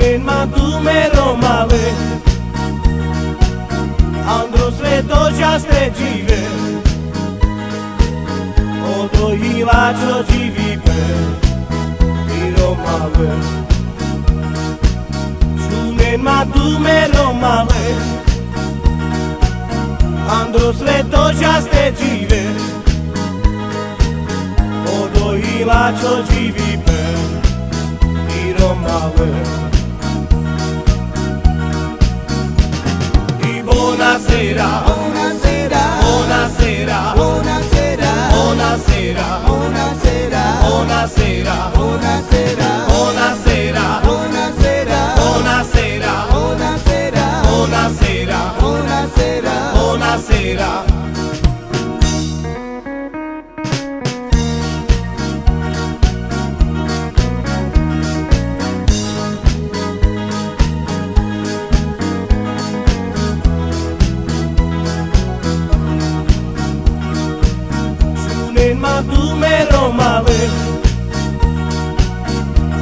ma tu mero male, andro svetočasté živé, odojila čo živí mero male. Čunen ma tu mero male, andro svetočasté živé, odojila čo živí mero male. Buonasera, Buonasera, buonasera, buonasera, buonasera, buonasera, buonasera, buonasera, buonasera, buonasera, buonasera, buonasera, buonasera, buonasera, buonasera. Ma tu mero male,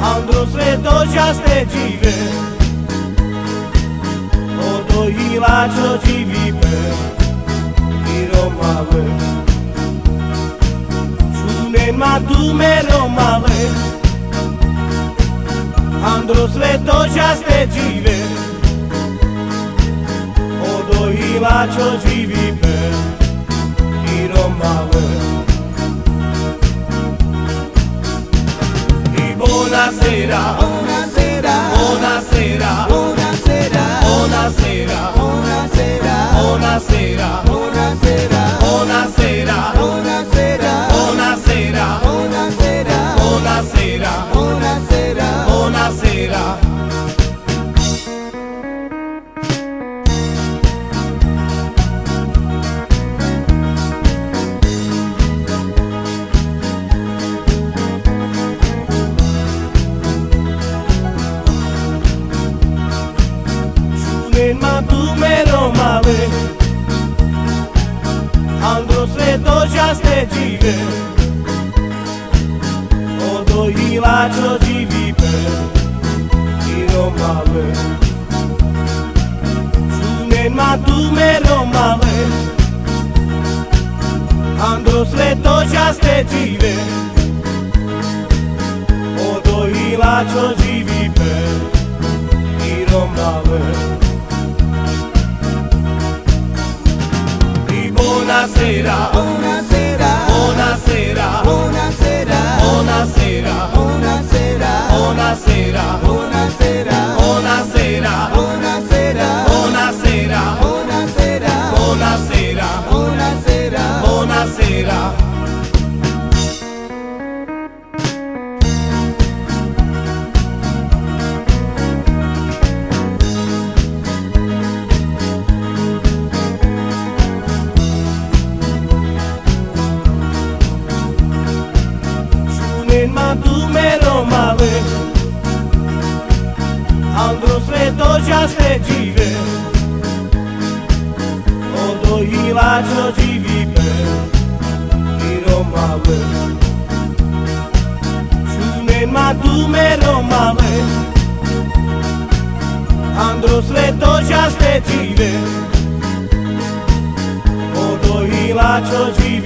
andro svetočasté živé, odojila čo živí mero male. Čunen ma tu mero male, andro svetočasté živé, odojila čo živí mero male. Buonasera, buonasera, buonasera, buonasera, buonasera, buonasera, buonasera, buonasera, buonasera, buonasera, buonasera, buonasera, buonasera, buonasera, buonasera. Ma tu mero male, andro svetočasté živé, odojila čo živí mero male. Čunen ma tu mero male, andro svetočasté živé, odojila čo živí mero male. Buonasera, buonasera, buonasera, buonasera, buonasera, buonasera, buonasera, buonasera, buonasera, buonasera, buonasera, buonasera, buonasera, buonasera, buonasera. Ma tu mero male, andro svetočasté živé, odojila čo živí mero male. Čunen ma tu mero male, andro svetočasté živé, odojila čo živí